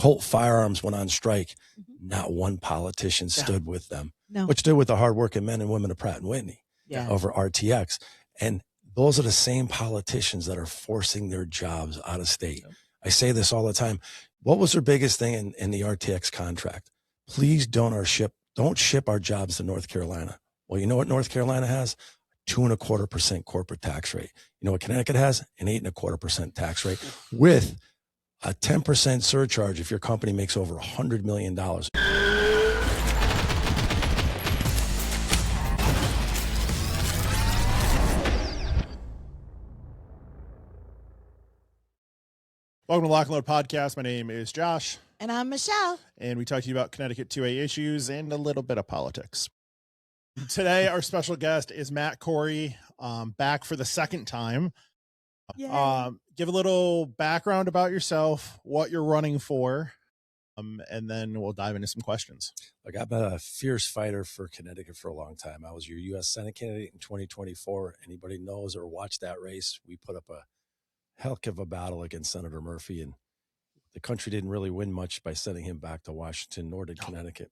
Colt Firearms went on strike. Mm-hmm. Not one politician stood with them, No. which stood with the hardworking men and women of Pratt and Whitney over RTX. And those are the same politicians that are forcing their jobs out of state. Yep. I say this all the time. What was their biggest thing in the RTX contract? Please don't ship our jobs to North Carolina. Well, you know what North Carolina has? 2.25% corporate tax rate. You know what Connecticut has? An 8.25% tax rate with a 10% surcharge if your company makes over $100 million. Welcome to Lock and Load Podcast. My name is Josh. And I'm Michelle. And we talk to you about Connecticut 2A issues and a little bit of politics. Today, our special guest is Matt Corey, back for the second time. Give a little background about yourself, what you're running for, and then we'll dive into some questions. Look, I've been a fierce fighter for Connecticut for a long time. I was your U.S. Senate candidate in 2024. Anybody knows or watched that race, we put up a heck of a battle against Senator Murphy, and the country didn't really win much by sending him back to Washington, nor did Connecticut.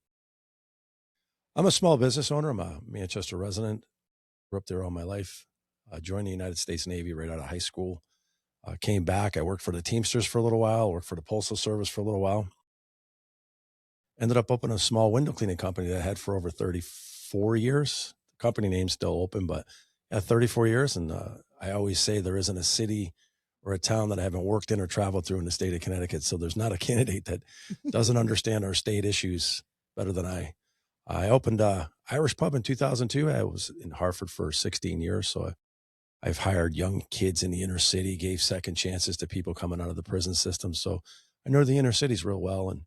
I'm a small business owner. I'm a Manchester resident. Grew up there all my life. Joined the United States Navy right out of high school. Came back. I worked for the Teamsters for a little while, worked for the Postal Service for a little while. Ended up opening a small window cleaning company that I had for over 34 years. The company name's still open, but 34 years. And I always say there isn't a city or a town that I haven't worked in or traveled through in the state of Connecticut. So there's not a candidate that doesn't understand our state issues better than I. I opened a Irish pub in 2002. I was in Hartford for 16 years. So I've hired young kids in the inner city, gave second chances to people coming out of the prison system. So I know the inner cities real well. And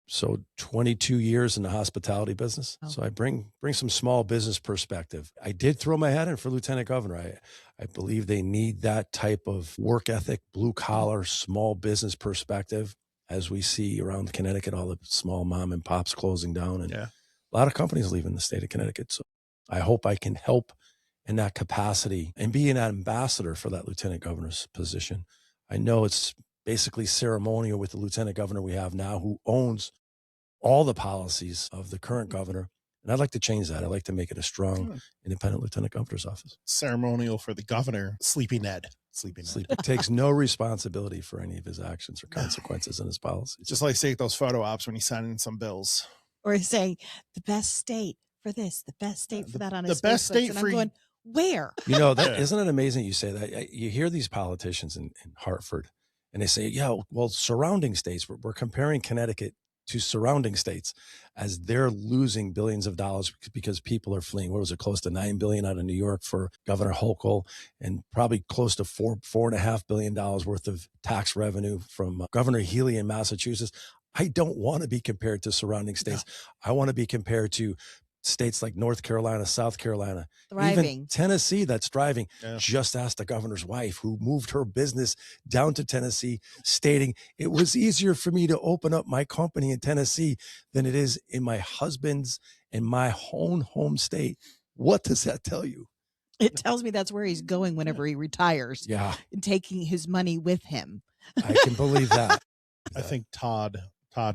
so 22 years in the hospitality business. Oh. So I bring some small business perspective. I did throw my hat in for Lieutenant Governor. I believe they need that type of work ethic, blue collar, small business perspective, as we see around Connecticut, all the small mom and pops closing down and a lot of companies leaving the state of Connecticut. So I hope I can help in that capacity and be an ambassador for that Lieutenant Governor's position. I know it's basically ceremonial with the Lieutenant Governor we have now, who owns all the policies of the current governor. And I'd like to change that. I'd like to make it a strong, independent Lieutenant Governor's office. Ceremonial for the governor, Sleepy Ned. It takes no responsibility for any of his actions or consequences in his policies. Just like say those photo ops when he's signing some bills. Or saying the best state for this, the best state for that on his the best state and for I'm going, where? You know, isn't it amazing you say that? You hear these politicians in Hartford and they say, well, surrounding states, we're comparing Connecticut to surrounding states as they're losing billions of dollars because people are fleeing. What was it? Close to $9 billion out of New York for Governor Hochul, and probably close to $4.5 billion worth of tax revenue from Governor Healy in Massachusetts. I don't want to be compared to surrounding states. No. I want to be compared to states like North Carolina, South Carolina, thriving. Even Tennessee that's thriving. Just asked the governor's wife, who moved her business down to Tennessee, stating it was easier for me to open up my company in Tennessee than it is in my husband's and my own home state. What does that tell you? It tells me that's where he's going whenever he retires. Yeah. And taking his money with him. I can believe that. I think Todd,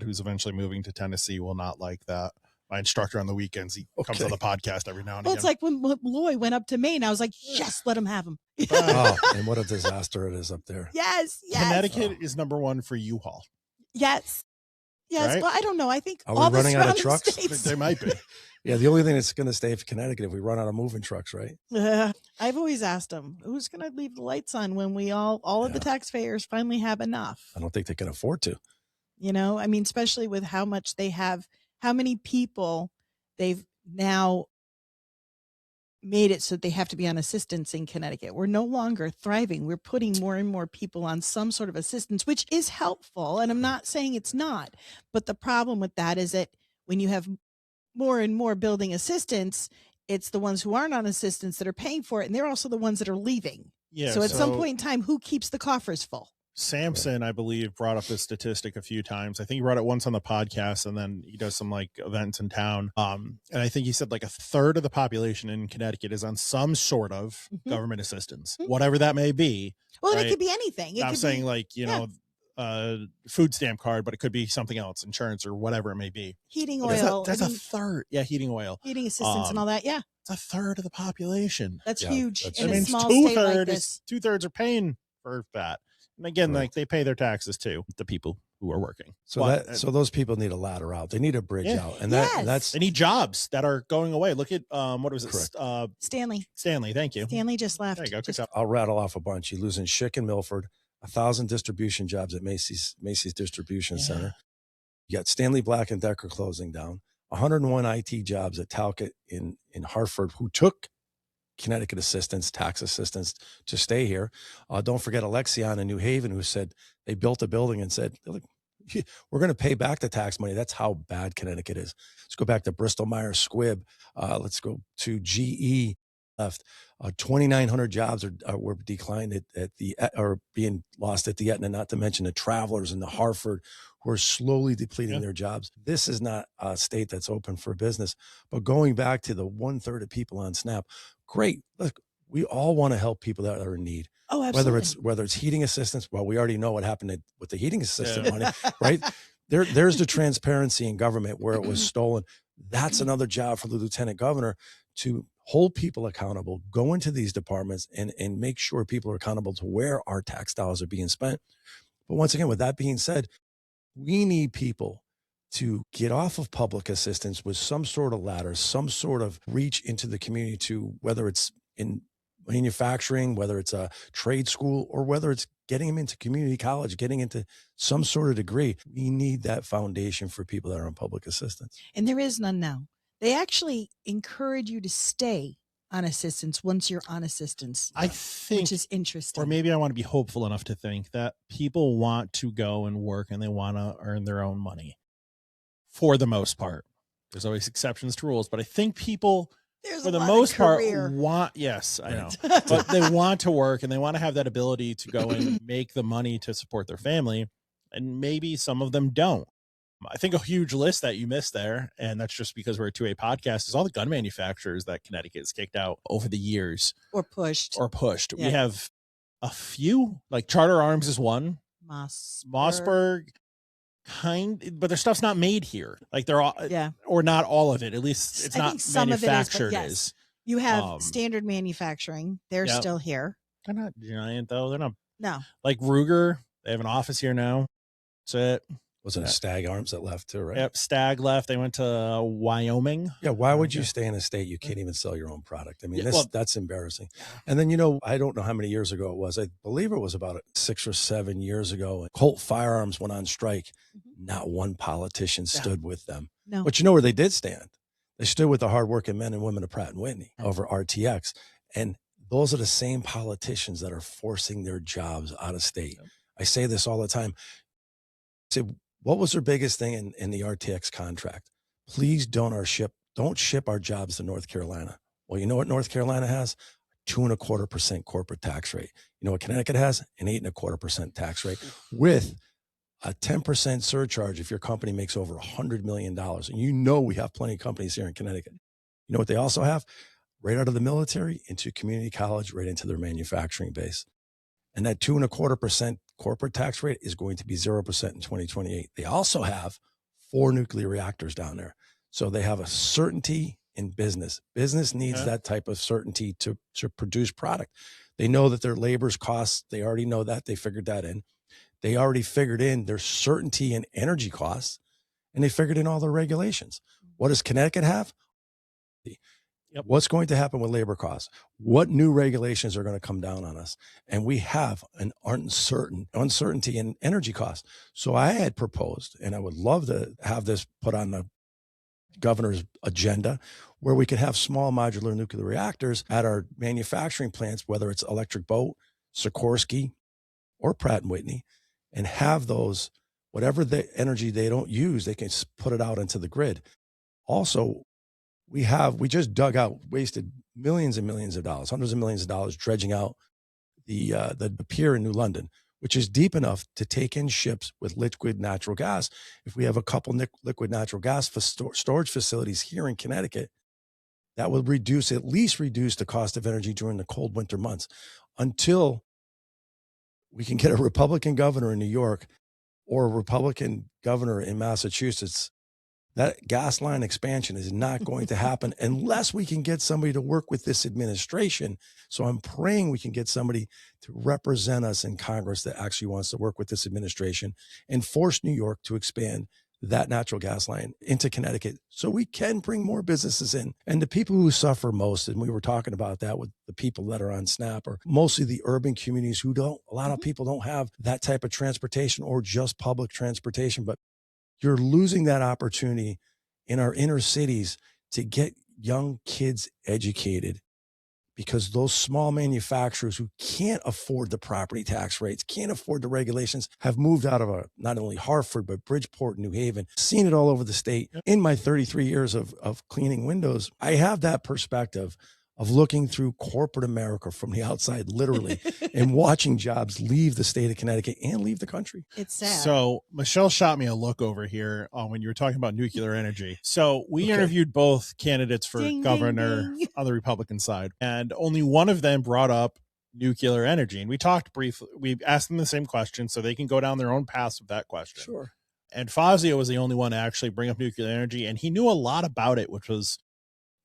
who's eventually moving to Tennessee, will not like that. My instructor on the weekends, he comes on the podcast every now and again. It's like when Loy went up to Maine, I was like, yes, let him have him. And what a disaster it is up there. Yes. Connecticut is number one for U-Haul. Yes. Right? Well, I don't know. I think are we running out of trucks? They might be. Yeah, the only thing that's going to stay for Connecticut if we run out of moving trucks, right? I've always asked them, who's going to leave the lights on when we all of the taxpayers finally have enough? I don't think they can afford to. You know, I mean, especially with how much they have, how many people they've now made it so they have to be on assistance in Connecticut. We're no longer thriving. We're putting more and more people on some sort of assistance, which is helpful. And I'm not saying it's not. But the problem with that is that when you have more and more building assistance, it's the ones who aren't on assistance that are paying for it. And they're also the ones that are leaving. Yeah. So at some point in time, who keeps the coffers full? Samson, I believe, brought up this statistic a few times. I think he brought it once on the podcast, and then he does some like events in town. And I think he said like a third of the population in Connecticut is on some sort of government assistance, whatever that may be. Well, right? It could be anything. I'm saying like, you know, food stamp card, but it could be something else, insurance or whatever it may be. Heating But oil. That's a third. Yeah, heating oil. Heating assistance and all that. Yeah. It's a third of the population. That's huge. That's in that a means small state like this. 2/3 are paying for that. And again, Right. like they pay their taxes too, the people who are working. So so those people need a ladder out. They need a bridge out. And that's they need jobs that are going away. Look at what was it? Stanley. Thank you. Stanley just left. There you go. Good job. I'll rattle off a bunch. You're losing Schick and Milford, 1,000 distribution jobs at Macy's Distribution Center. You got Stanley Black and Decker closing down. 101 IT jobs at Talcott in Hartford, who took Connecticut assistance, tax assistance to stay here. Don't forget Alexion in New Haven, who said they built a building and said, we're going to pay back the tax money. That's how bad Connecticut is. Let's go back to Bristol Myers Squibb. Let's go to GE. Left 2,900 jobs were declined or being lost at the Aetna, not to mention the Travelers and the Hartford, who are slowly depleting their jobs. This is not a state that's open for business. But going back to the 1/3 of people on SNAP, great. Look, we all want to help people that are in need. Oh, absolutely. Whether it's heating assistance, well, we already know what happened with the heating assistance money, right? There's the transparency in government where it was stolen. That's another job for the lieutenant governor to hold people accountable, go into these departments and make sure people are accountable to where our tax dollars are being spent. But once again, with that being said, we need people to get off of public assistance with some sort of ladder, some sort of reach into the community to, whether it's in manufacturing, whether it's a trade school, or whether it's getting them into community college, getting into some sort of degree. We need that foundation for people that are on public assistance. And there is none now. They actually encourage you to stay on assistance once you're on assistance. I think, which is interesting. Or maybe I want to be hopeful enough to think that people want to go and work and they want to earn their own money for the most part. There's always exceptions to rules, but I think people for the most part want, yes, I know, but they want to work and they want to have that ability to go and make the money to support their family. And maybe some of them don't. I think a huge list that you missed there, and that's just because we're a 2A podcast, is all the gun manufacturers that Connecticut has kicked out over the years. Or pushed. Yeah. We have a few, like Charter Arms is one. Mossberg, but their stuff's not made here. Like they're all, or not all of it. At least it's not manufactured. Yes. You have Standard Manufacturing. They're still here. They're not giant though. They're not. No. Like Ruger, they have an office here now. That's it. Wasn't it Stag Arms that left too, right? Yep, Stag left. They went to Wyoming. Yeah, why would you stay in a state you can't even sell your own product? I mean, that's embarrassing. And then, I don't know how many years ago it was. I believe it was about 6 or 7 years ago. Colt Firearms went on strike. Not one politician stood with them. No. But you know where they did stand? They stood with the hardworking men and women of Pratt & Whitney over RTX. And those are the same politicians that are forcing their jobs out of state. I say this all the time. What was their biggest thing in the RTX contract? Please don't ship our jobs to North Carolina. Well, you know what North Carolina has? 2.25% corporate tax rate. You know what Connecticut has? An 8.25% tax rate with a 10% surcharge if your company makes over $100 million. And we have plenty of companies here in Connecticut. You know what they also have? Right out of the military into community college, right into their manufacturing base. And that 2.25% corporate tax rate is going to be 0% in 2028. They also have 4 nuclear reactors down there. So they have a certainty in business. Business needs that type of certainty to produce product. They know that their labor's costs, they already know that. They figured that in. They already figured in their certainty in energy costs, and they figured in all their regulations. What does Connecticut have? What's going to happen with labor costs? What new regulations are going to come down on us? And we have an uncertainty in energy costs. So I had proposed, and I would love to have this put on the governor's agenda, where we could have small modular nuclear reactors at our manufacturing plants, whether it's Electric Boat, Sikorsky, or Pratt & Whitney, and have those, whatever the energy they don't use, they can put it out into the grid. Also, we just wasted millions and millions of dollars, hundreds of millions of dollars dredging out the pier in New London, which is deep enough to take in ships with liquid natural gas. If we have a couple liquid natural gas storage facilities here in Connecticut, that will at least reduce the cost of energy during the cold winter months, until we can get a Republican governor in New York or a Republican governor in Massachusetts, that gas line expansion is not going to happen unless we can get somebody to work with this administration. So I'm praying we can get somebody to represent us in Congress that actually wants to work with this administration and force New York to expand that natural gas line into Connecticut so we can bring more businesses in. And the people who suffer most, and we were talking about that with the people that are on SNAP, are mostly the urban communities who don't, a lot of people don't have that type of transportation or just public transportation, but you're losing that opportunity in our inner cities to get young kids educated, because those small manufacturers who can't afford the property tax rates, can't afford the regulations, have moved out of not only Hartford, but Bridgeport, New Haven, seen it all over the state. In my 33 years of cleaning windows, I have that perspective of looking through corporate America from the outside, literally, and watching jobs leave the state of Connecticut and leave the country. It's sad. So Michelle shot me a look over here when you were talking about nuclear energy. So we interviewed both candidates for governor on the Republican side, and only one of them brought up nuclear energy. And we talked briefly, we asked them the same question so they can go down their own paths with that question. Sure. And Fazio was the only one to actually bring up nuclear energy, and he knew a lot about it, which was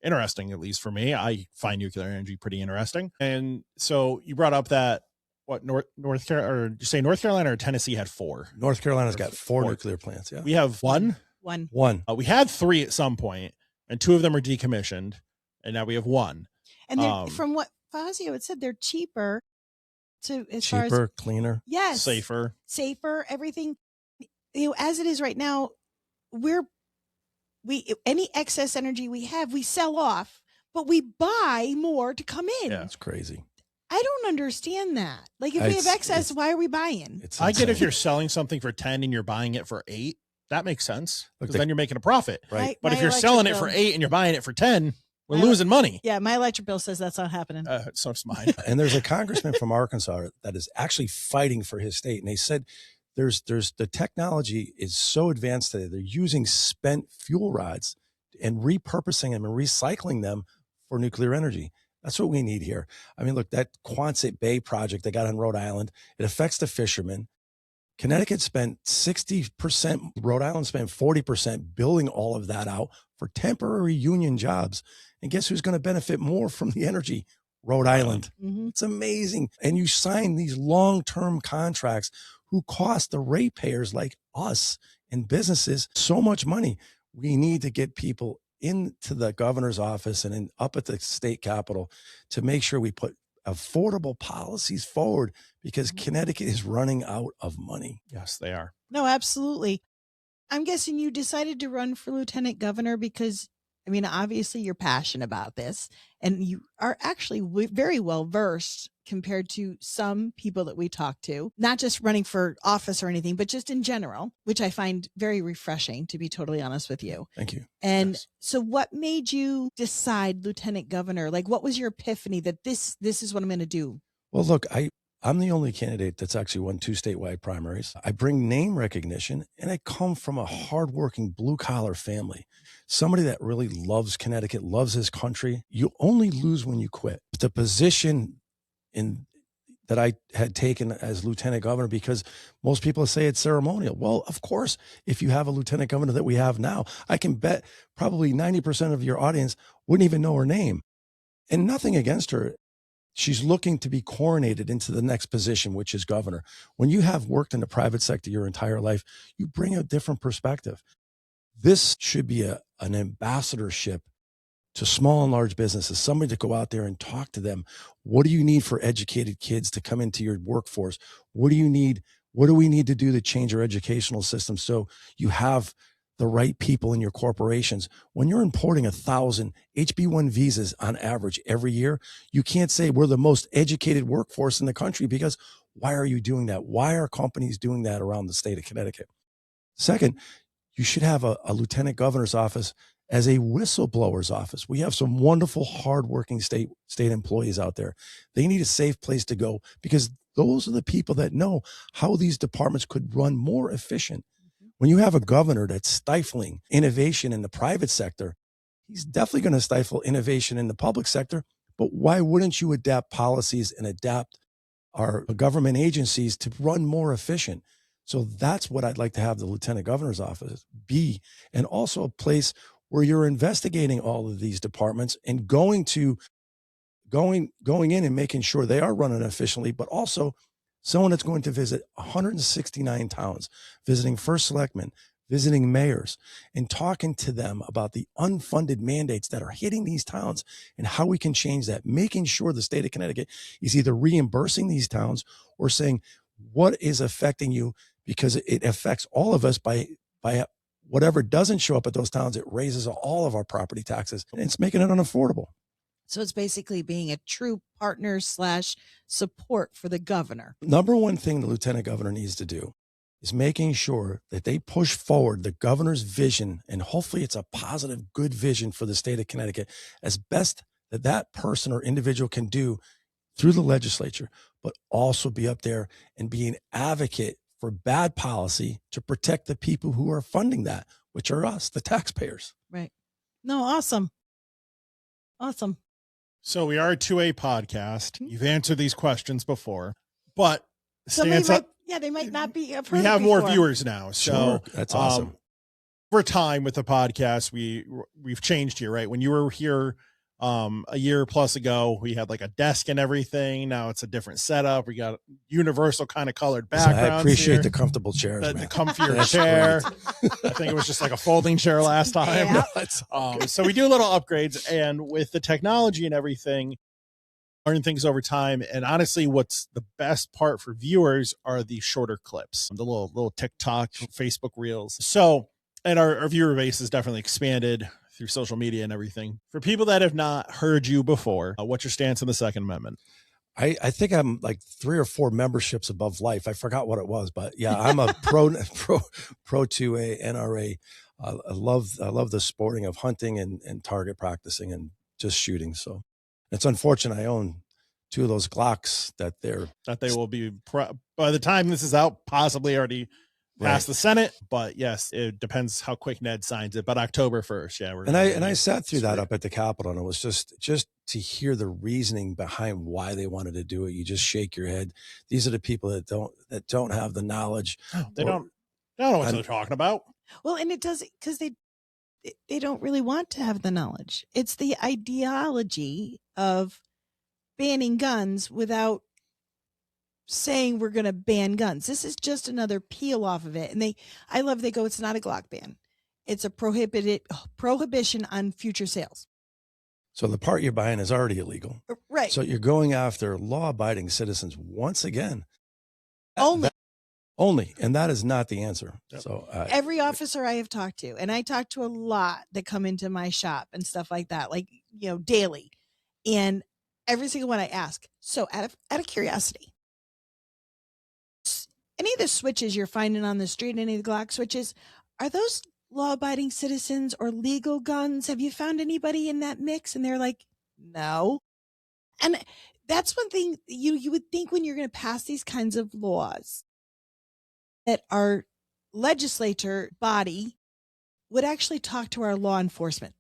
interesting, at least for me. I find nuclear energy pretty interesting. And so you brought up that what North Carolina, or did you say North Carolina or Tennessee had 4? North Carolina's got 4 nuclear plants. Yeah, we have one. We had 3 at some point, and 2 of them are decommissioned, and now we have 1. And from what Fazio had said, they're cheaper. Cheaper, cleaner, yes, safer, everything. As it is right now, any excess energy we have, we sell off, but we buy more to come in. Yeah, it's crazy. I don't understand that. Like, if we have excess, why are we buying? I get if you're selling something for 10 and you're buying it for 8, that makes sense, because then you're making a profit. Right. But if you're selling it for 8 and you're buying it for 10, we're losing money. Yeah, my electric bill says that's not happening. So it's mine. And there's a congressman from Arkansas that is actually fighting for his state, and they said there's the technology is so advanced today. They're using spent fuel rods and repurposing them and recycling them for nuclear energy. That's what we need here. I mean, look, that Quonset Bay project they got on Rhode Island, it affects the fishermen. Connecticut spent 60%, Rhode Island spent 40% building all of that out for temporary union jobs. And guess who's going to benefit more from the energy? Rhode Island. It's amazing. And you sign these long-term contracts who cost the ratepayers like us and businesses so much money. We need to get people into the governor's office and up at the state capitol to make sure we put affordable policies forward, because Connecticut is running out of money. Yes, they are. No, absolutely. I'm guessing you decided to run for lieutenant governor because, I mean, obviously you're passionate about this and you are actually very well versed compared to some people that we talk to, not just running for office or anything, but just in general, which I find very refreshing, to be totally honest with you. Thank you. And so what made you decide lieutenant governor? Like, what was your epiphany that this is what I'm going to do? Well, look, I'm the only candidate that's actually won 2 statewide primaries. I bring name recognition, and I come from a hardworking blue-collar family, somebody that really loves Connecticut, loves his country. You only lose when you quit. The position that I had taken as lieutenant governor, because most people say it's ceremonial. Well, of course, if you have a lieutenant governor that we have now, I can bet probably 90% of your audience wouldn't even know her name. And nothing against her. She's looking to be coronated into the next position, which is governor. When you have worked in the private sector your entire life, you bring a different perspective. This should be an ambassadorship to small and large businesses, somebody to go out there and talk to them. What do you need for educated kids to come into your workforce? What do you need? What do we need to do to change our educational system so you have the right people in your corporations? When you're importing 1,000 HB1 visas on average every year, you can't say we're the most educated workforce in the country, because why are you doing that? Why are companies doing that around the state of Connecticut? Second, you should have a lieutenant governor's office as a whistleblower's office. We have some wonderful, hardworking state employees out there. They need a safe place to go, because those are the people that know how these departments could run more efficient. When you have a governor that's stifling innovation in the private sector, he's definitely going to stifle innovation in the public sector. But why wouldn't you adapt policies and adapt our government agencies to run more efficient? So that's what I'd like to have the Lieutenant Governor's office be, and also a place where you're investigating all of these departments and going in and making sure they are running efficiently, but also someone that's going to visit 169 towns, visiting first selectmen, visiting mayors, and talking to them about the unfunded mandates that are hitting these towns and how we can change that, making sure the state of Connecticut is either reimbursing these towns or saying what is affecting you, because it affects all of us by whatever doesn't show up at those towns. It raises all of our property taxes and it's making it unaffordable. So it's basically being a true partner / support for the governor. Number one thing the lieutenant governor needs to do is making sure that they push forward the governor's vision, and hopefully it's a positive, good vision for the state of Connecticut as best that that person or individual can do through the legislature, but also be up there and be an advocate for bad policy to protect the people who are funding that, which are us, the taxpayers. Right. No, awesome. Awesome. So we are a 2A podcast. You've answered these questions before, but they might not be. We have more viewers now. So sure, that's awesome. Over time with the podcast, we've changed here, right? When you were here a year plus ago, we had like a desk and everything. Now it's a different setup. We got universal kind of colored backgrounds. I appreciate the comfortable chairs, the comfier chair. I think it was just like a folding chair last time. Yeah. So we do little upgrades, and with the technology and everything, learn things over time. And honestly, what's the best part for viewers are the shorter clips, the little TikTok, Facebook reels. So, and our viewer base has definitely expanded through social media and everything. For people that have not heard you before, what's your stance on the Second Amendment? I think I'm like 3 or 4 memberships above life. I forgot what it was, but yeah, I'm a pro 2A NRA. I love the sporting of hunting and target practicing and just shooting. So it's unfortunate I own 2 of those Glocks that they will be by the time this is out, possibly already past the Senate, but yes, it depends how quick Ned signs it. But October 1st, yeah. I sat through that up at the Capitol, and it was just to hear the reasoning behind why they wanted to do it. You just shake your head. These are the people that don't have the knowledge. They don't know what they're talking about. Well, and it does because they don't really want to have the knowledge. It's the ideology of banning guns without saying we're going to ban guns. This is just another peel off of it. And they go, it's not a Glock ban. It's a prohibition on future sales. So the part you're buying is already illegal. Right. So you're going after law-abiding citizens once again. Only. And that is not the answer. Yep. So every officer I have talked to, and I talk to a lot that come into my shop and stuff like that, like, daily. And every single one I ask, so out of curiosity, any of the switches you're finding on the street, any of the Glock switches, are those law-abiding citizens or legal guns? Have you found anybody in that mix? And they're like, no. And that's one thing you would think when you're going to pass these kinds of laws that our legislature body would actually talk to our law enforcement.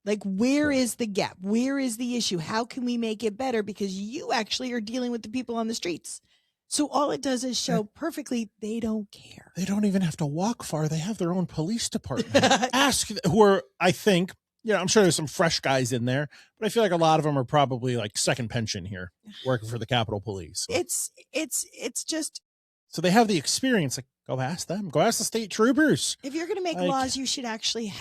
Like, where is the gap? Where is the issue? How can we make it better? Because you actually are dealing with the people on the streets. So all it does is show perfectly they don't care. They don't even have to walk far. They have their own police department. Who are, I think, I'm sure there's some fresh guys in there, but I feel like a lot of them are probably like second pension here, working for the Capitol Police. So. It's just. So they have the experience. Like, go ask them. Go ask the state troopers. If you're going to make laws, you should actually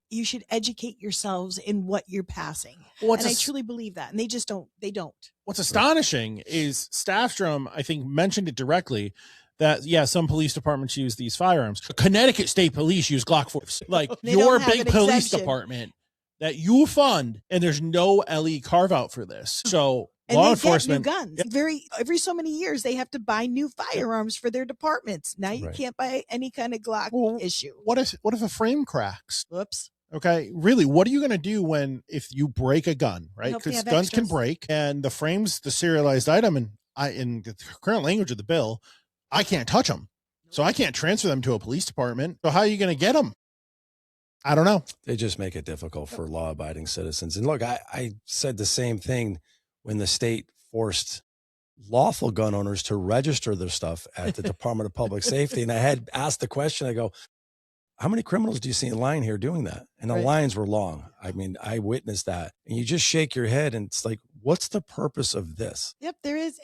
you should educate yourselves in what you're passing. And I truly believe that. And they just don't. They don't. What's astonishing is Staffstrom, I think, mentioned it directly that, some police departments use these firearms. Connecticut State Police use Glock 4. Like, your big police department that you fund, and there's no LE carve out for this. So and law they enforcement get new guns. Every so many years they have to buy new firearms for their departments. Now you can't buy any kind of Glock issue. What if a frame cracks? Whoops. Okay, really, what are you going to do if you break a gun, right? Because guns can break, and the frame's the serialized item, and in the current language of the bill, I can't touch them, so I can't transfer them to a police department. So how are you going to get them? I don't know. They just make it difficult for law-abiding citizens. And look, I said the same thing when the state forced lawful gun owners to register their stuff at the Department of Public Safety. And I had asked the question, I go, how many criminals do you see in line here doing that? And the lines were long. I mean, I witnessed that. And you just shake your head and it's like, what's the purpose of this? Yep, there is.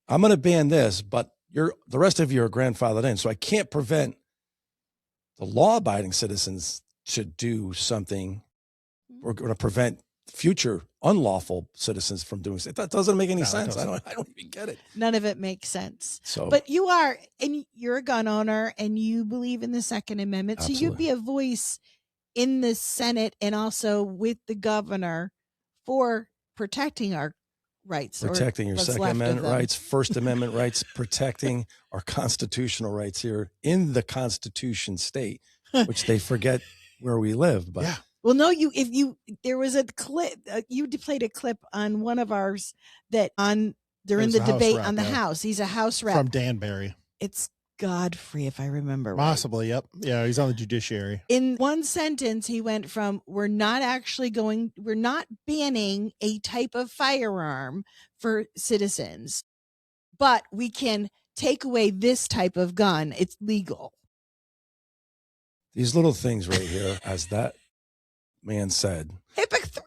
I'm going to ban this, but the rest of you are grandfathered in. So I can't prevent the law-abiding citizens to do something. We're going to prevent future unlawful citizens from doing it. That doesn't make any sense. I don't even get it. None of it makes sense. So, but you're a gun owner and you believe in the Second Amendment. Absolutely. So you'd be a voice in the Senate and also with the governor for protecting our rights. Protecting your Second Amendment rights, First Amendment rights, protecting our constitutional rights here in the Constitution state, which they forget where we live. But yeah. Well, no, there was a clip, you played a clip on one of ours during the debate on the House. He's a House rep. From Danbury. It's Godfrey, if I remember Possibly, right. Yep. Yeah, he's on the judiciary. In one sentence, he went from, we're not banning a type of firearm for citizens, but we can take away this type of gun. It's legal. These little things right here, as that man said, hypocritical.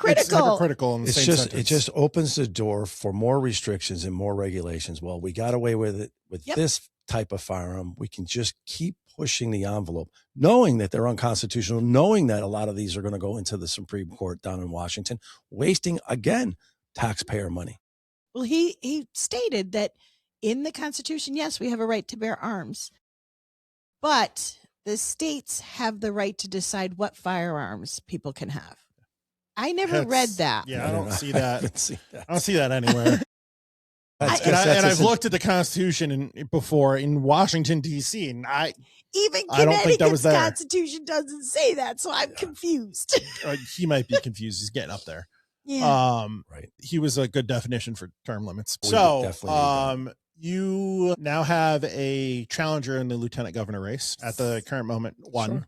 It's hypocritical in the same sentence. It just opens the door for more restrictions and more regulations. Well, we got away with it with this type of firearm. We can just keep pushing the envelope, knowing that they're unconstitutional, knowing that a lot of these are going to go into the Supreme Court down in Washington, wasting, again, taxpayer money. Well, he stated that in the Constitution, yes, we have a right to bear arms, but the states have the right to decide what firearms people can have. I never read that. Yeah, I don't see that. I don't see that anywhere. I've looked at the Constitution before in Washington, D.C., and I don't think that was there. Constitution doesn't say that, so I'm confused. He might be confused. He's getting up there. Yeah. Right. He was a good definition for term limits. You now have a challenger in the lieutenant governor race at the current moment. One.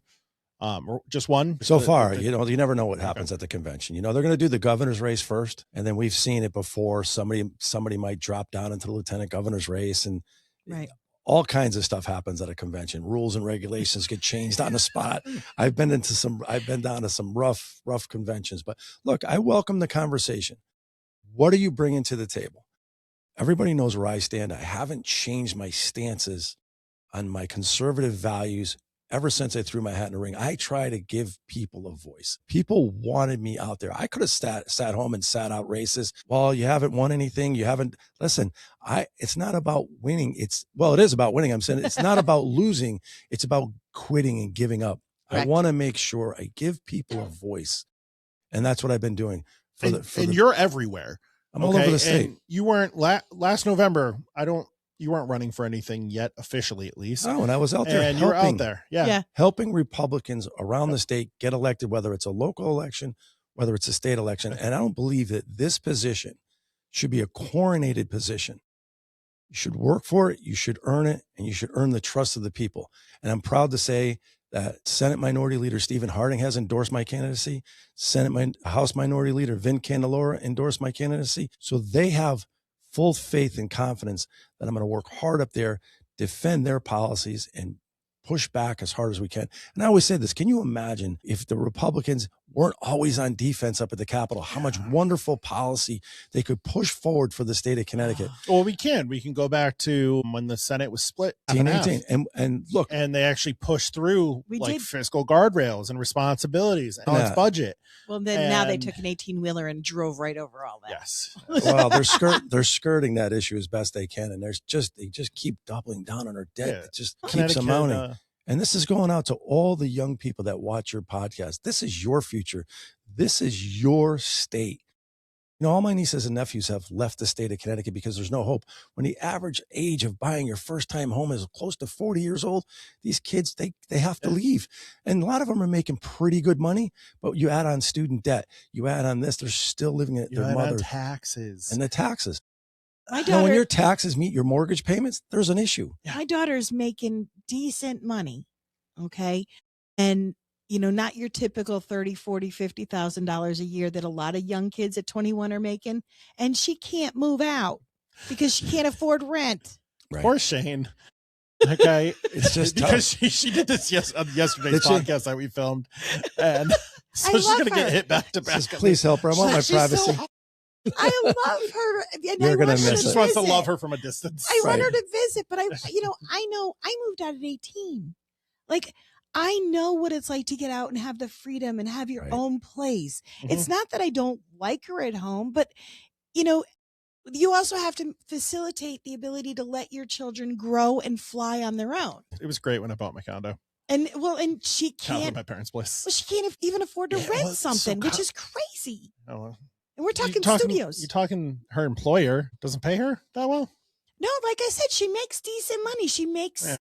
Sure. Just one so far. You never know what happens at the convention. They're going to do the governor's race first, and then we've seen it before. Somebody might drop down into the lieutenant governor's race, and all kinds of stuff happens at a convention. Rules and regulations get changed on the spot. I've been down to some rough conventions, but look, I welcome the conversation. What are you bringing to the table? Everybody knows where I stand. I haven't changed my stances on my conservative values ever since I threw my hat in the ring. I try to give people a voice. People wanted me out there. I could have sat home and sat out races. Well, you haven't won anything. You haven't. Listen, it's not about winning. It is about winning. I'm saying it's not about losing. It's about quitting and giving up. Correct. I want to make sure I give people a voice. And that's what I've been doing. You're everywhere. I'm all over the state. And you weren't last November. You weren't running for anything yet, officially at least. Oh, and I was out there and you were out there. Yeah. Helping Republicans around the state get elected, whether it's a local election, whether it's a state election. And I don't believe that this position should be a coronated position. You should work for it, you should earn it, and you should earn the trust of the people. And I'm proud to say that Senate Minority Leader Stephen Harding has endorsed my candidacy. House Minority Leader Vin Candelora endorsed my candidacy. So they have full faith and confidence that I'm going to work hard up there, defend their policies, and push back as hard as we can. And I always say this, can you imagine if the Republicans weren't always on defense up at the Capitol, how much wonderful policy they could push forward for the state of Connecticut? Well, we can go back to when the Senate was split. 18. And look. And they actually pushed through fiscal guardrails and responsibilities and its budget. Well, then now they took an 18-wheeler and drove right over all that. Yes. Well, they're skirting that issue as best they can. And they just keep doubling down on our debt. Yeah. It just keeps them mounting. And this is going out to all the young people that watch your podcast. This is your future. This is your state. All my nieces and nephews have left the state of Connecticut because there's no hope. When the average age of buying your first time home is close to 40 years old, these kids, they have to leave. And a lot of them are making pretty good money, but you add on student debt, you add on this, they're still living at their mother. Taxes. And the taxes. When your taxes meet your mortgage payments, there's an issue. My daughter's making decent money. Okay. And, not your typical $30,000, $40,000, $50,000 a year that a lot of young kids at 21 are making. And she can't move out. because she can't afford rent. Right. Poor Shane. Okay, it's just because she did this on yesterday's podcast that we filmed, and so she's gonna get hit back to back. Please help her. I want my privacy. I love her. And You're gonna miss She it. just wants to love her from a distance. I want her to visit, but I know I moved out at 18. Like, I know what it's like to get out and have the freedom and have your own place. Mm-hmm. It's not that I don't like her at home, but you also have to facilitate the ability to let your children grow and fly on their own. It was great when I bought my condo. And she can't. My parents' place. Well, she can't even afford to rent something, which is crazy. Oh, and we're talking studios. You're talking her employer doesn't pay her that well? No, like I said, she makes decent money. She makes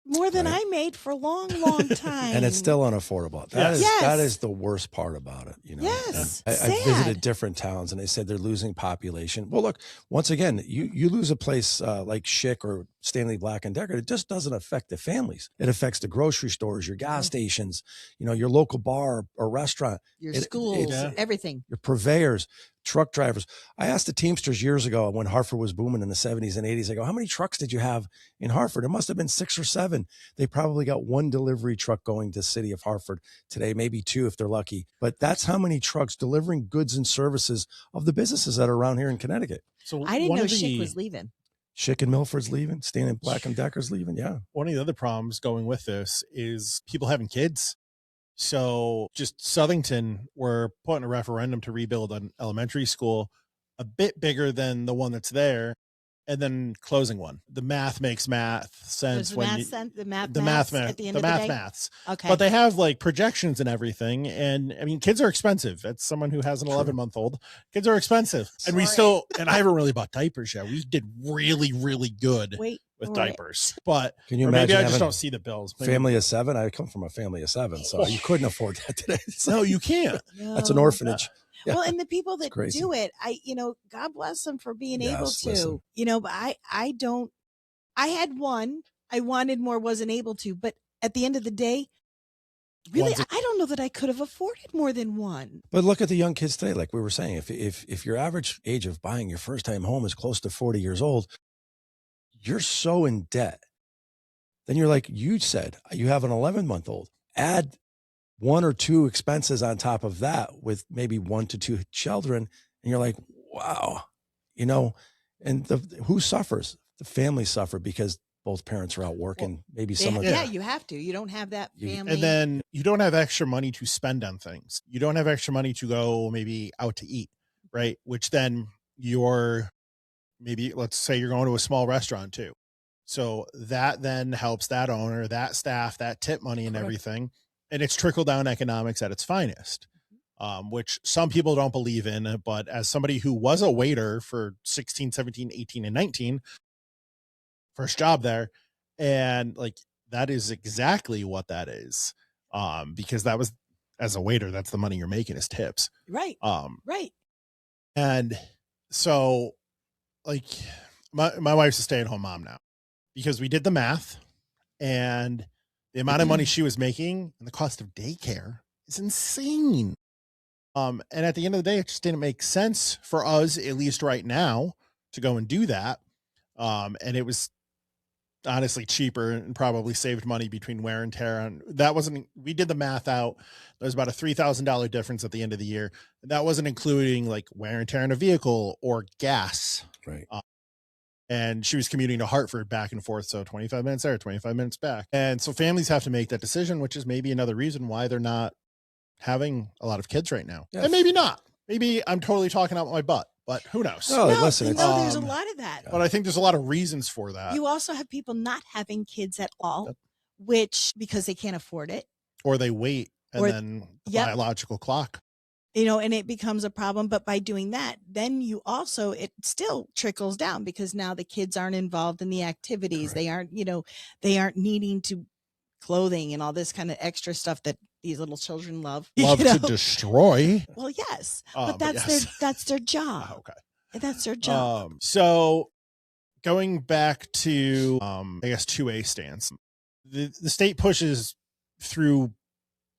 more than I made for a long time. And it's still unaffordable. That is the worst part about it. Yes. I visited different towns and they said they're losing population. Well, look, once again, you lose a place like Schick or Stanley Black & Decker. It just doesn't affect the families. It affects the grocery stores, your gas stations, your local bar or restaurant, your schools, everything, your purveyors, truck drivers. I asked the Teamsters years ago when Hartford was booming in the 70s and 80s. I go, how many trucks did you have in Hartford? It must have been 6 or 7. They probably got 1 delivery truck going to the city of Hartford today, maybe 2 if they're lucky. But that's how many trucks delivering goods and services of the businesses that are around here in Connecticut. So I didn't know Schick was leaving. Schick and Milford's leaving. Stanley Black & Decker's leaving. Yeah. One of the other problems going with this is people having kids. So just Southington, we're putting a referendum to rebuild an elementary school a bit bigger than the one that's there, and then closing one. The math makes sense the math at the end of the day? Maths. Okay. But they have like projections and everything. And I mean, kids are expensive. As someone who has an 11-month-old, kids are expensive. And I haven't really bought diapers yet. We did really, really good with diapers. But can you imagine? Maybe I just don't see the bills. Maybe. Family of 7. I come from a family of 7, so you couldn't afford that today. No, you can't. That's an orphanage. Yeah. Well, and the people that do it, God bless them for being able to, but I don't, I had one, I wanted more, wasn't able to, but at the end of the day, really, I don't know that I could have afforded more than one. But look at the young kids today. Like we were saying, if your average age of buying your first time home is close to 40 years old, you're so in debt. Then you're like, you said, you have an 11-month-old, add 1 or 2 expenses on top of that with maybe 1 to 2 children. And you're like, wow, and who suffers? The family suffer because both parents are out working. Maybe someone. Yeah, you have to. You don't have that family. And then you don't have extra money to spend on things. You don't have extra money to go maybe out to eat, right? Which then let's say you're going to a small restaurant too. So that then helps that owner, that staff, that tip money and everything. And it's trickle down economics at its finest, which some people don't believe in. But as somebody who was a waiter for 16, 17, 18, and 19, first job there, and like that is exactly what that is. Because that was, as a waiter, that's the money you're making is tips. Right. Right. And so like my wife's a stay-at-home mom now because we did the math, and the amount of money she was making and the cost of daycare is insane. And at the end of the day, it just didn't make sense for us, at least right now, to go and do that. And it was honestly cheaper and probably saved money between wear and tear. And we did the math out. There was about a $3,000 difference at the end of the year. That wasn't including like wear and tear in a vehicle or gas. Right. And she was commuting to Hartford back and forth. So 25 minutes there, 25 minutes back. And so families have to make that decision, which is maybe another reason why they're not having a lot of kids right now. Yeah. And maybe not. Maybe I'm totally talking out my butt, but who knows? No, listen, there's a lot of that. But I think there's a lot of reasons for that. You also have people not having kids at all, because they can't afford it. Or they wait then the biological clock. And it becomes a problem. But by doing that, then it still trickles down because now the kids aren't involved in the activities. Correct. They aren't needing to clothing and all this kind of extra stuff that these little children love to destroy. Well, yes, but that's their job. Okay. That's their job. So going back to, I guess 2A stance, the state pushes through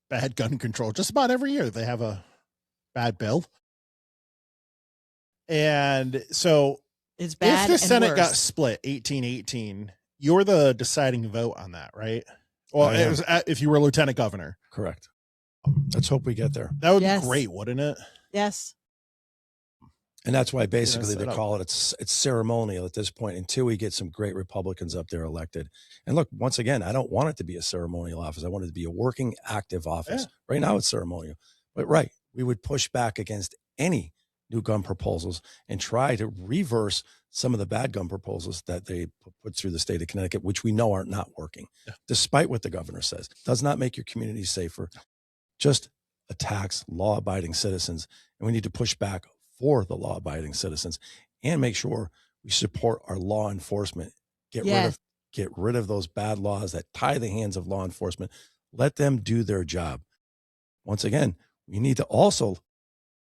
bad gun control just about every year. They have a bad bill. And so It's bad. If the Senate got worse. split 18-18, you're the deciding vote on that, right? Well, it was if you were lieutenant governor. Correct. Let's hope we get there. That would be great, wouldn't it? Yes. And that's why basically they call it, it's ceremonial at this point until we get some great Republicans up there elected. And look, once again, I don't want it to be a ceremonial office. I want it to be a working, active office. Yeah. Right now it's ceremonial. But we would push back against any new gun proposals and try to reverse some of the bad gun proposals that they put through the state of Connecticut, which we know are not working, despite what the governor says. Does not make your community safer, just attacks law-abiding citizens. And we need to push back for the law-abiding citizens and make sure we support our law enforcement. Get rid of those bad laws that tie the hands of law enforcement. Let them do their job. Once again, we need to also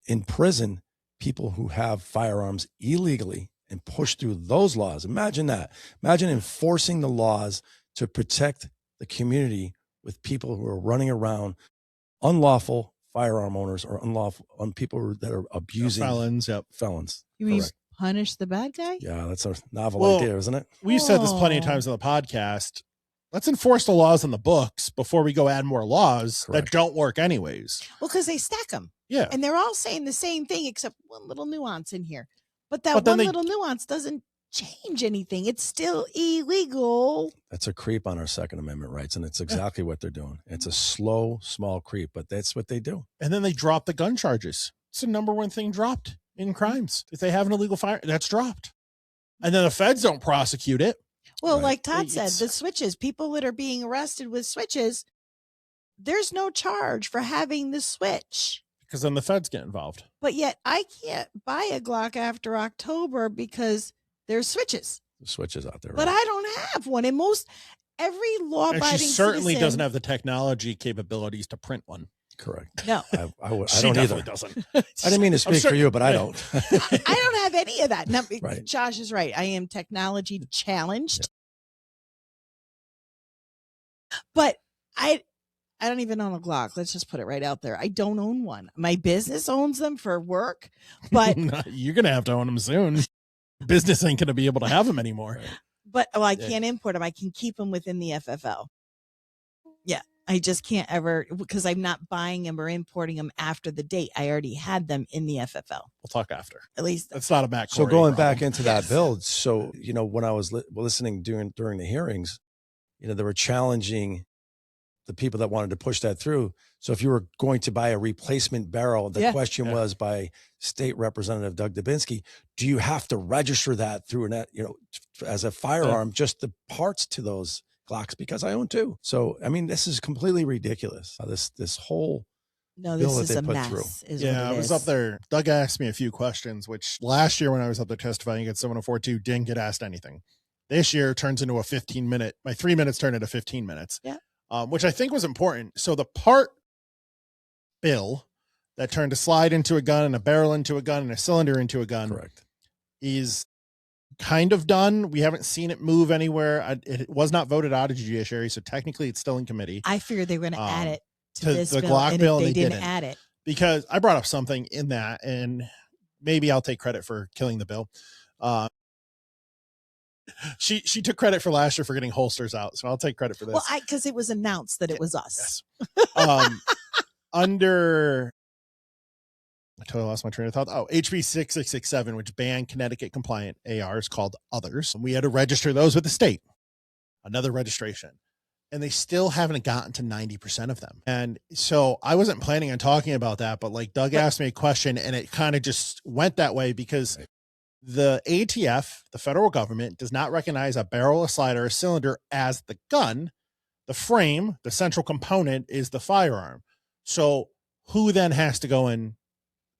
imprison people who have firearms illegally and push through those laws. Imagine that. Imagine enforcing the laws to protect the community with people who are running around, unlawful firearm owners or unlawful people that are abusing felons. Felons. You mean punish the bad guy? Yeah, that's a novel idea, isn't it? We've said this plenty of times on the podcast. Let's enforce the laws on the books before we go add more laws that don't work anyways. Well, because they stack them. Yeah. And they're all saying the same thing except one little nuance in here. But that one little nuance doesn't change anything. It's still illegal. That's a creep on our Second Amendment rights, and it's exactly what they're doing. It's a slow, small creep, but that's what they do. And then they drop the gun charges. It's the number one thing dropped in crimes. If they have an illegal fire, that's dropped. And then the feds don't prosecute it. Well, like Todd said, the switches, people that are being arrested with switches, there's no charge for having the switch. Because then the feds get involved. But yet I can't buy a Glock after October because there's switches. The switches out there. But I don't have one. And every law-abiding she certainly doesn't have the technology capabilities to print one. Correct. No. I don't either. Doesn't. I didn't mean to speak for you, but I don't. I don't have any of that. No, Josh is right. I am technology challenged. Yeah. But I don't even own a Glock. Let's just put it right out there. I don't own one. My business owns them for work, but you're going to have to own them soon. Business ain't going to be able to have them anymore. But I can't import them. I can keep them within the FFL. Yeah. I just can't ever, because I'm not buying them or importing them after the date. I already had them in the FFL. We'll talk after. At least that's not a back. So going back into that build. So, when I was listening during the hearings, they were challenging the people that wanted to push that through. So if you were going to buy a replacement barrel, the question was by State Representative Doug Dubinsky, do you have to register that through as a firearm, just the parts to those Glocks? Because I own two. So, I mean, this is completely ridiculous. This whole bill that they put through. I was up there. Doug asked me a few questions, which last year when I was up there testifying at 7042, didn't get asked anything. This year turns into a 15-minute, my 3 minutes turned into 15 minutes. Yeah. Which I think was important. So the part bill that turned a slide into a gun and a barrel into a gun and a cylinder into a gun is kind of done. We haven't seen it move anywhere. It was not voted out of the judiciary, so technically it's still in committee. I figured they were going to add it to this the bill, Glock bill, and they didn't add it. Because I brought up something in that, and maybe I'll take credit for killing the bill. She took credit for last year for getting holsters out, so I'll take credit for this. Well, because it was announced that it was us. Yes. Under, I totally lost my train of thought. Oh, HB 6667, which banned Connecticut compliant ARs called others. And we had to register those with the state. Another registration. And they still haven't gotten to 90% of them. And so I wasn't planning on talking about that, but Doug asked me a question and it kind of just went that way because the ATF, the federal government, does not recognize a barrel, a slider, a cylinder as the gun. The frame, the central component, is the firearm. So who then has to go and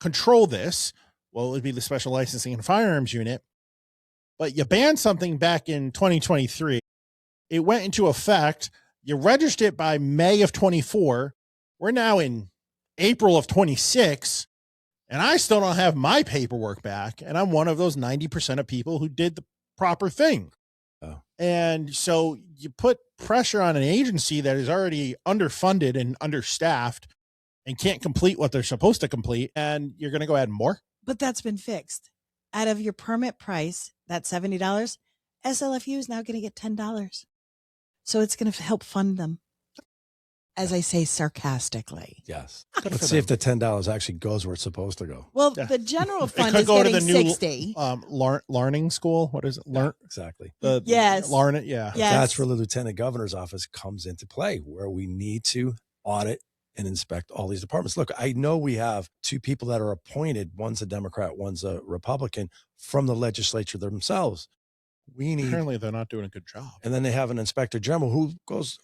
control this? Well, it would be the Special Licensing and Firearms Unit. But you banned something back in 2023. It went into effect. You registered it by May of 24. We're now in April of 26. And I still don't have my paperwork back. And I'm one of those 90% of people who did the proper thing. Oh. And so you put pressure on an agency that is already underfunded and understaffed and can't complete what they're supposed to complete. And you're going to go add more. But that's been fixed. out of your permit price, that $70, SLFU is now going to get $10. So it's going to help fund them. As I say sarcastically. Yes. Let's see if the $10 actually goes where it's supposed to go. Well, the general fund is getting 60. Learning school. What is it? Exactly. Yes. Learn it. Yeah. Yes. That's where the Lieutenant Governor's office comes into play, where we need to audit and inspect all these departments. Look, I know we have two people that are appointed. One's a Democrat, one's a Republican from the legislature themselves. Apparently they're not doing a good job. And then they have an inspector general who goes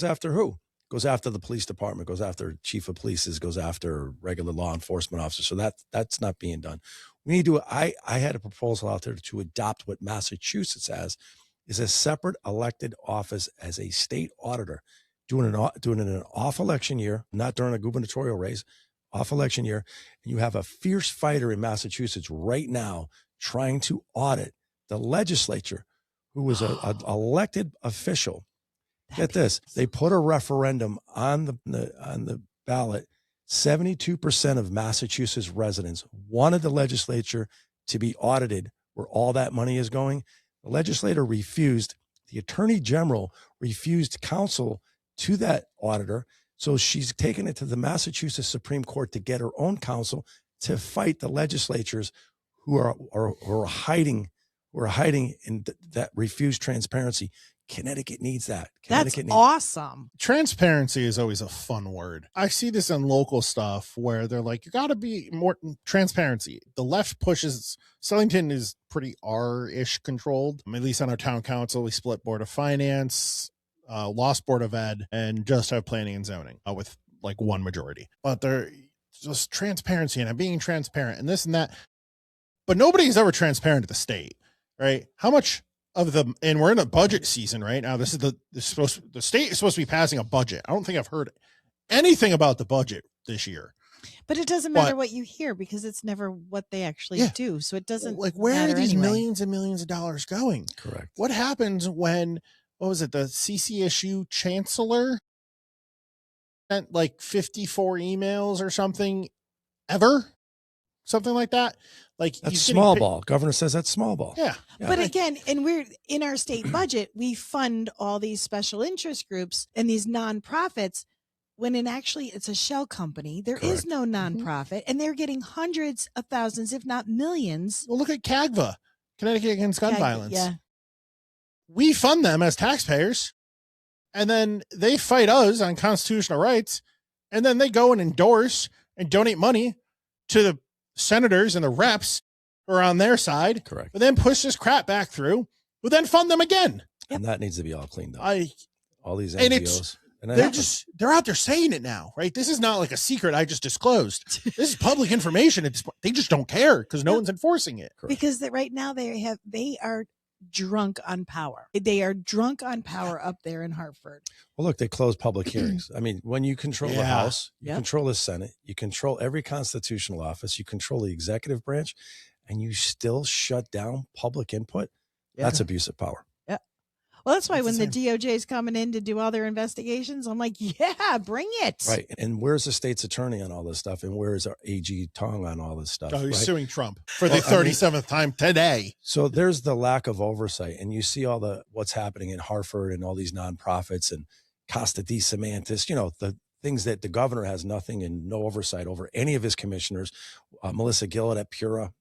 after who? Goes after the police department, goes after chief of police, goes after regular law enforcement officers. So that's not being done. We need to, I had a proposal out there to adopt what Massachusetts has, is a separate elected office as a state auditor, doing it in an off election year, not during a gubernatorial race, off election year. And you have a fierce fighter in Massachusetts right now trying to audit the legislature, who was an elected official. Get this. They put a referendum on the ballot. 72% of Massachusetts residents wanted the legislature to be audited where all that money is going. The legislator refused. The attorney general refused counsel to that auditor. So she's taken it to the Massachusetts Supreme Court to get her own counsel to fight the legislatures who are hiding in that refused transparency. Connecticut needs that. That's awesome. Transparency is always a fun word. I see this in local stuff where they're like, you got to be more transparency. The left pushes, Stellington is pretty R-ish controlled. At least on our town council, we split Board of Finance, lost Board of Ed, and just have planning and zoning with like one majority. But they're just transparency and being transparent and this and that. But nobody's ever transparent at the state, right? How much of the, and we're in a budget season right now. The state is supposed to be passing a budget. I don't think I've heard anything about the budget this year. But it doesn't matter what you hear because it's never what they actually do. So it doesn't like, where are these anyway. millions and millions of dollars going? Correct. What happens when, what was it? The CCSU chancellor sent like 54 emails or something something like that. Like that's small ball. Governor says that's small ball. Yeah. But again, and we're in our state budget, we fund all these special interest groups and these nonprofits when actually it's a shell company. There Correct. is no nonprofit and they're getting hundreds of thousands, if not millions. Well, look at CAGVA, Connecticut Against Gun Violence. Yeah. We fund them as taxpayers and then they fight us on constitutional rights. And then they go and endorse and donate money to the senators and the reps who are on their side. Correct. But then push this crap back through, but then fund them again. And that needs to be all cleaned up. All these and NGOs. They're out there saying it now, right? This is not like a secret I just disclosed. This is public information. They just don't care because no one's enforcing it. Correct. Because right now they are drunk on power. They are drunk on power up there in Hartford. Well, look, they close public hearings. I mean, when you control the House, you control the Senate, you control every constitutional office, you control the executive branch, and you still shut down public input. That's abuse of power. Yeah. Well, that's why when the DOJ is coming in to do all their investigations, I'm like, yeah, bring it. Right. And where's the state's attorney on all this stuff? And where's our AG Tong on all this stuff? Oh, he's suing Trump for the 37th time today. So there's the lack of oversight. And you see all what's happening in Hartford and all these nonprofits and Costa di Semantis, the things that the governor has nothing and no oversight over any of his commissioners. Melissa Gillett at Pura.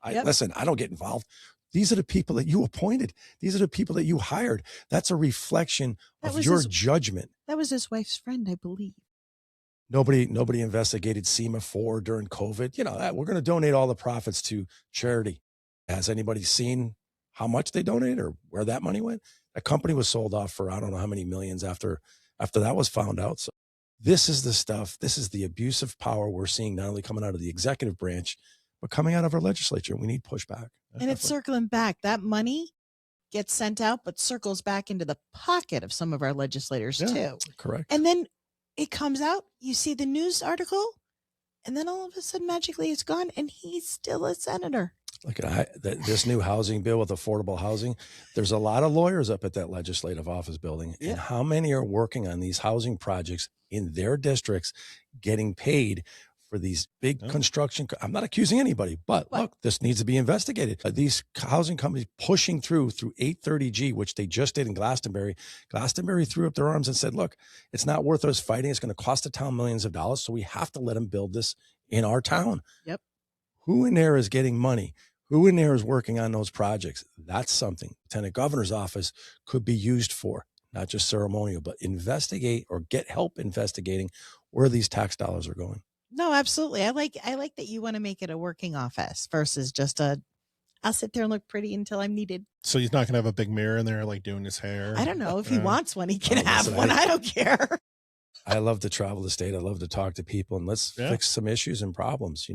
Listen, I don't get involved. These are the people that you appointed. These are the people that you hired. That's a reflection of your judgment. That was his wife's friend, I believe. Nobody investigated SEMA 4 during COVID. We're going to donate all the profits to charity. Has anybody seen how much they donated or where that money went? That company was sold off for I don't know how many millions after that was found out. So this is the stuff. This is the abuse of power we're seeing not only coming out of the executive branch, but coming out of our legislature. We need pushback. And it's circling back. That money gets sent out, but circles back into the pocket of some of our legislators too. Correct. And then it comes out, you see the news article, and then all of a sudden magically it's gone and he's still a senator. Look at this new housing bill with affordable housing. There's a lot of lawyers up at that legislative office building. Yeah. And how many are working on these housing projects in their districts, getting paid for these big construction. I'm not accusing anybody, but look, this needs to be investigated. These housing companies pushing through 830G, which they just did in Glastonbury. Glastonbury threw up their arms and said, look, it's not worth us fighting. It's going to cost the town millions of dollars. So we have to let them build this in our town. Yep. Who in there is getting money? Who in there is working on those projects? That's something Lieutenant Governor's office could be used for, not just ceremonial, but investigate or get help investigating where these tax dollars are going. No, absolutely. I like that you want to make it a working office versus just I'll sit there and look pretty until I'm needed. So he's not going to have a big mirror in there, like doing his hair. I don't know. If he wants one, he can have one. I don't care. I love to travel the state. I love to talk to people, and let's fix some issues and problems,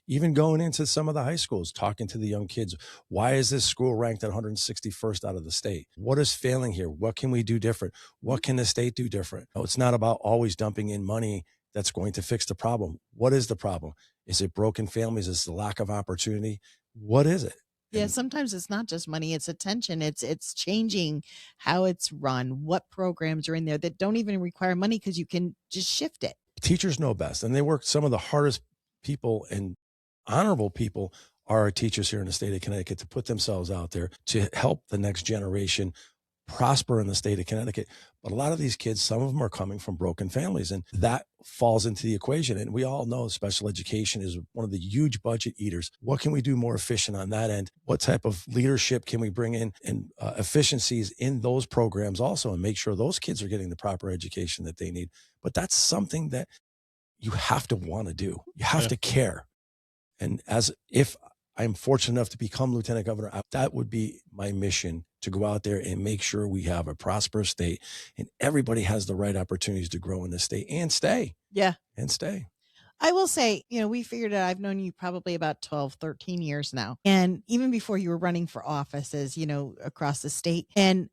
even going into some of the high schools, talking to the young kids. Why is this school ranked at 161st out of the state? What is failing here? What can we do different? What can the state do different? No, it's not about always dumping in money that's going to fix the problem. What is the problem? Is it broken families? Is it the lack of opportunity? What is it? Yeah, sometimes it's not just money, it's attention. It's changing how it's run, what programs are in there that don't even require money because you can just shift it. Teachers know best, and they work. Some of the hardest people and honorable people are our teachers here in the state of Connecticut to put themselves out there to help the next generation prosper in the state of Connecticut. But a lot of these kids, some of them are coming from broken families, and that falls into the equation. And we all know special education is one of the huge budget eaters. What can we do more efficient on that end? What type of leadership can we bring in and efficiencies in those programs also, and make sure those kids are getting the proper education that they need? But that's something that you have to want to do. You have to care. And if I'm fortunate enough to become Lieutenant Governor, that would be my mission, to go out there and make sure we have a prosperous state and everybody has the right opportunities to grow in this state and stay. Yeah. And stay. I will say, we figured out, I've known you probably about 12, 13 years now. And even before you were running for offices, across the state, and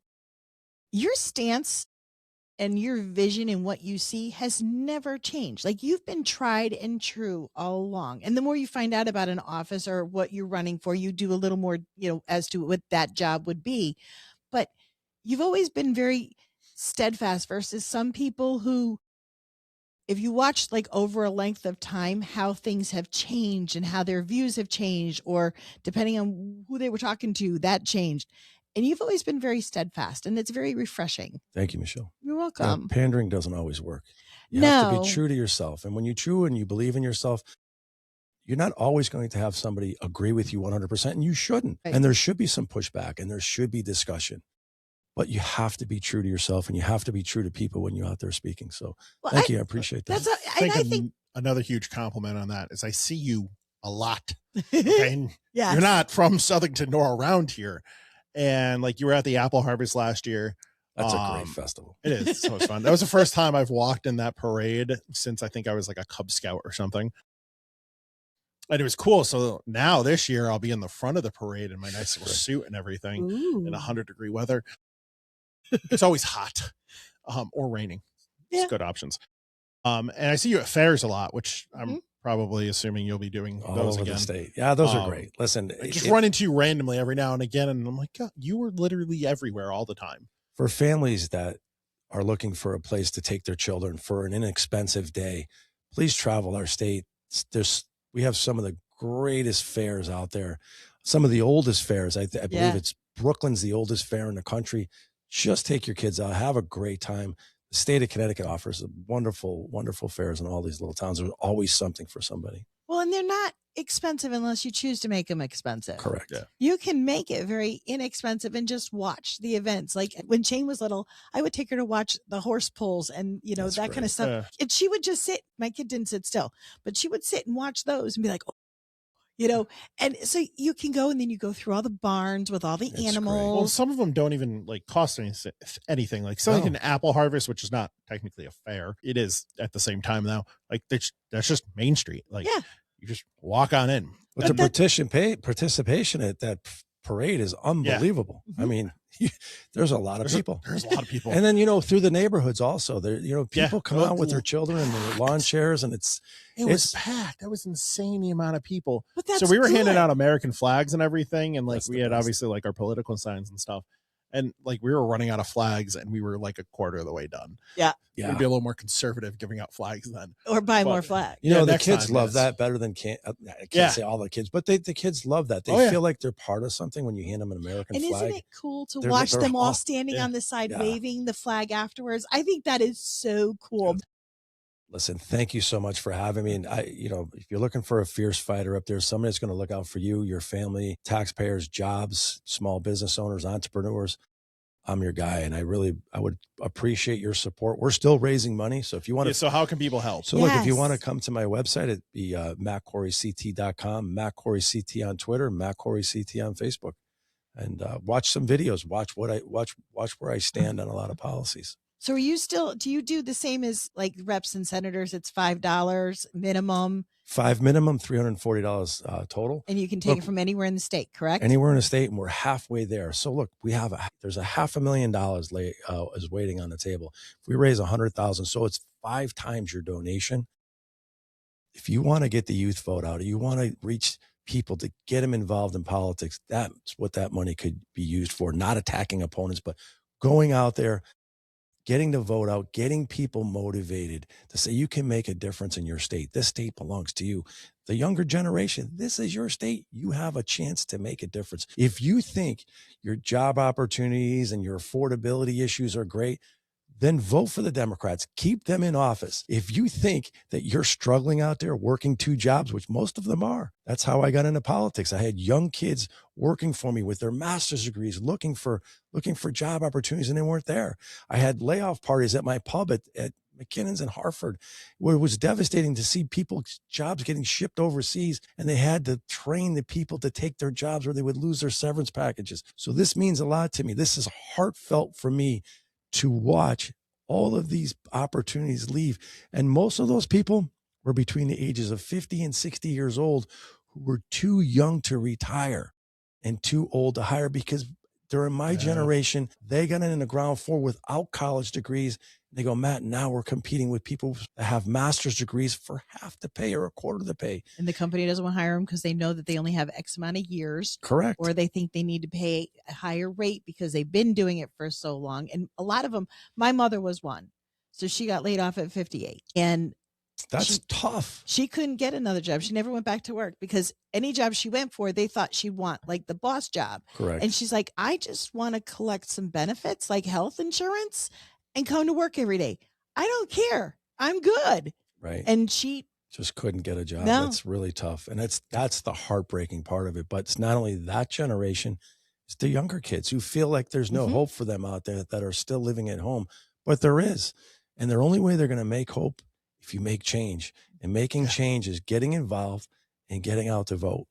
your stance and your vision and what you see has never changed. Like, you've been tried and true all along. And the more you find out about an office or what you're running for, you do a little more, as to what that job would be. But you've always been very steadfast versus some people who, if you watch like over a length of time, how things have changed and how their views have changed, or depending on who they were talking to, that changed. And you've always been very steadfast, and it's very refreshing. Thank you, Michelle. You're welcome. Pandering doesn't always work. You have to be true to yourself. And when you're true and you believe in yourself, you're not always going to have somebody agree with you 100%, and you shouldn't. Right. And there should be some pushback, and there should be discussion. But you have to be true to yourself, and you have to be true to people when you're out there speaking. So thank you. I appreciate that. I think another huge compliment on that is I see you a lot. Okay? And you're not from Southington nor around here. And like, you were at the apple harvest last year. That's a great festival. It is so much fun. That was the first time I've walked in that parade since I think I was like a Cub Scout or something. And it was cool. So now this year I'll be in the front of the parade in my nice little suit and everything. Ooh. In 100-degree weather. It's always hot or raining. It's good options. And I see you at fairs a lot, which I'm probably assuming you'll be doing all those over again. The state. Yeah, those are great. Listen, I just run into you randomly every now and again, and I'm like, God, you were literally everywhere all the time. For families that are looking for a place to take their children for an inexpensive day, please travel our state. We have some of the greatest fairs out there, some of the oldest fairs. I believe it's Brooklyn's the oldest fair in the country. Just take your kids out, have a great time. The state of Connecticut offers wonderful, wonderful fairs in all these little towns. There's always something for somebody. Well, and they're not expensive unless you choose to make them expensive. Correct. Yeah. You can make it very inexpensive and just watch the events. Like when Shane was little, I would take her to watch the horse pulls and, That's that great. kind of stuff. And she would just sit. My kid didn't sit still, but she would sit and watch those and be like, and so you can go and then you go through all the barns with all the animals. Great. Well, some of them don't even like cost anything. Like something an apple harvest, which is not technically a fair. It is at the same time now. Like that's just Main Street. Like you just walk on in. But the participation at that parade is unbelievable. I mean, there's a lot of people. There's a lot of people. And then, through the neighborhoods also, there, people come out with their children and their lawn chairs, and it was packed. That was insane, the amount of people. But that's so we were good. handing out American flags and everything. And like, That's we the had best. obviously like our political signs and stuff. And like we were running out of flags and we were like a quarter of the way done. Yeah. We'd be a little more conservative giving out flags then. Or buy more flags. You know, the kids love that better than I can't say all the kids, but the kids love that. They feel like they're part of something when you hand them an American flag. And isn't it cool to watch them all standing on the side waving the flag afterwards? I think that is so cool. Listen, thank you so much for having me. And if you're looking for a fierce fighter up there, somebody that's going to look out for you, your family, taxpayers, jobs, small business owners, entrepreneurs, I'm your guy. And I would appreciate your support. We're still raising money. So if you want to, so how can people help? So look, if you want to come to my website, it'd be mattcoreyct.com, Matt Corey CT on Twitter, Matt Corey CT on Facebook, and watch some videos, watch where I stand on a lot of policies. So do you do the same as like reps and senators? It's $5 minimum. $5 minimum, $340 total. And you can take it from anywhere in the state, correct? Anywhere in the state, and we're halfway there. So look, there's a $500,000 is waiting on the table. If we raise 100,000, so it's 5 times your donation. If you want to get the youth vote out, or you want to reach people to get them involved in politics, that's what that money could be used for. Not attacking opponents, but going out there, getting the vote out, getting people motivated to say you can make a difference in your state. This state belongs to you. The younger generation, this is your state. You have a chance to make a difference. If you think your job opportunities and your affordability issues are great, then vote for the Democrats. Keep them in office. If you think that you're struggling out there working 2 jobs, which most of them are, that's how I got into politics. I had young kids working for me with their master's degrees, looking for job opportunities, and they weren't there. I had layoff parties at my pub at McKinnon's in Hartford, where it was devastating to see people's jobs getting shipped overseas, and they had to train the people to take their jobs or they would lose their severance packages. So this means a lot to me. This is heartfelt for me to watch all of these opportunities leave. And most of those people were between the ages of 50 and 60 years old, who were too young to retire and too old to hire, because during my generation, they got in the ground floor without college degrees. They go, Matt, now we're competing with people that have master's degrees for half the pay or a quarter the pay. And the company doesn't want to hire them because they know that they only have X amount of years. Correct. Or they think they need to pay a higher rate because they've been doing it for so long. And a lot of them, my mother was one. So she got laid off at 58. And that's tough. She couldn't get another job. She never went back to work because any job she went for, they thought she'd want like the boss job. Correct. And she's like, I just want to collect some benefits like health insurance and come to work every day. I don't care. I'm good. Right. And she just couldn't get a job. No. That's really tough. And that's the heartbreaking part of it. But it's not only that generation, it's the younger kids who feel like there's no hope for them out there that are still living at home. But there is. And the only way they're going to make hope if you make change. And making change is getting involved and getting out to vote.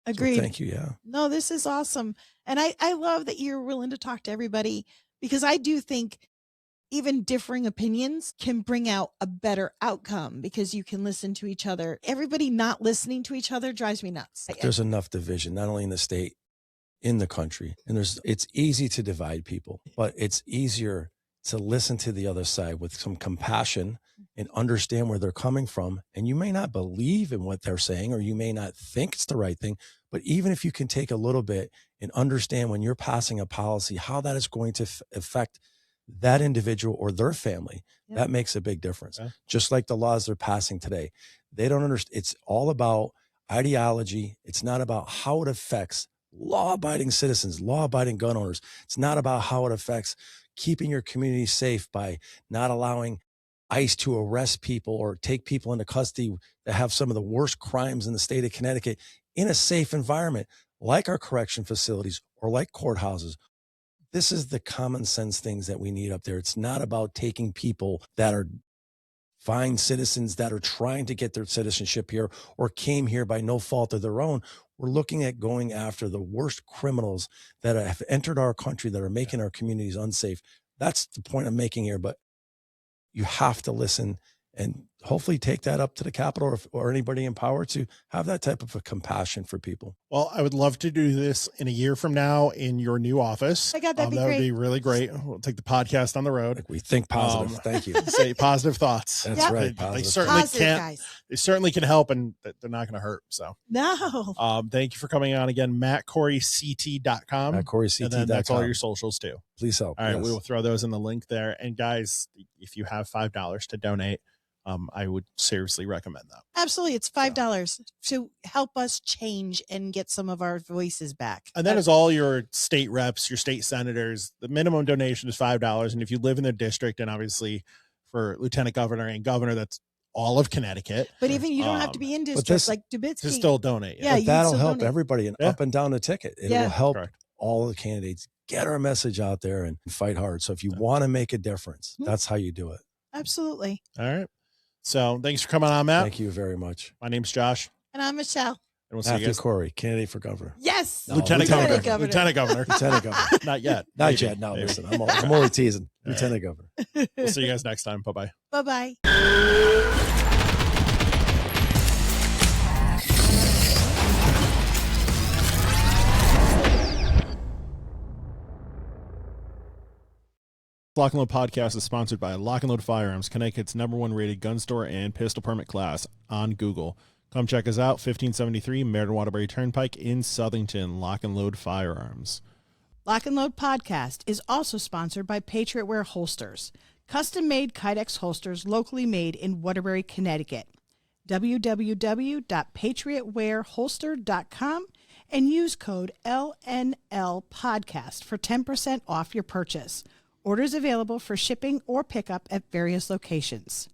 Agreed. So thank you. Yeah. No, this is awesome. And I love that you're willing to talk to everybody, because I do think even differing opinions can bring out a better outcome because you can listen to each other. Everybody not listening to each other drives me nuts. There's enough division, not only in the state, in the country. And it's easy to divide people, but it's easier to listen to the other side with some compassion and understand where they're coming from. And you may not believe in what they're saying, or you may not think it's the right thing, but even if you can take a little bit and understand when you're passing a policy, how that is going to affect that individual or their family, that makes a big difference. Yeah. Just like the laws they're passing today, they don't understand. It's all about ideology. It's not about how it affects law-abiding citizens, law-abiding gun owners. It's not about how it affects keeping your community safe by not allowing ICE to arrest people or take people into custody that have some of the worst crimes in the state of Connecticut in a safe environment, like our correction facilities or like courthouses. This is the common sense things that we need up there. It's not about taking people that are fine citizens that are trying to get their citizenship here or came here by no fault of their own. We're looking at going after the worst criminals that have entered our country, that are making our communities unsafe. That's the point I'm making here. But you have to listen and hopefully take that up to the Capitol or anybody in power to have that type of a compassion for people. Well, I would love to do this in a year from now in your new office. Oh my God, that'd be that would great. be really great. We'll take the podcast on the road. Like we think positive. Thank you. Say positive thoughts. That's right. They Positive. certainly Positive, can't. guys. They certainly can help, and they're not going to hurt. So No. thank you for coming on again. MattCoreyCT.com. MattCoreyCT.com. And then that's all your socials too. Please help. All right. Yes. We will throw those in the link there. And guys, if you have $5 to donate, I would seriously recommend that. Absolutely. It's $5 to help us change and get some of our voices back. And that is all your state reps, your state senators. The minimum donation is $5. And if you live in the district, and obviously for lieutenant governor and governor, that's all of Connecticut. But even you don't have to be in districts like Dubitsky. To still donate. Yeah, but that'll help everybody and up and down the ticket. It will help all the candidates get our message out there and fight hard. So if you want to make a difference, that's how you do it. Absolutely. All right. So thanks for coming on, Matt. Thank you very much. My name's Josh. And I'm Michelle. And we'll see you guys. Corey, candidate for governor. Yes. No, Lieutenant Governor. Lieutenant Governor. Lieutenant Governor. Not yet. Not Maybe. yet. No, Maybe. listen, I'm only teasing. Lieutenant Governor. We'll see you guys next time. Bye-bye. Bye-bye. Lock and Load Podcast is sponsored by Lock and Load Firearms, Connecticut's #1 rated gun store and pistol permit class on Google. Come check us out, 1573 Meriden Waterbury Turnpike in Southington. Lock and Load Firearms. Lock and Load Podcast is also sponsored by Patriot Wear Holsters, custom-made Kydex holsters locally made in Waterbury, Connecticut. www.patriotwearholster.com and use code LNL Podcast for 10% off your purchase. Orders available for shipping or pickup at various locations.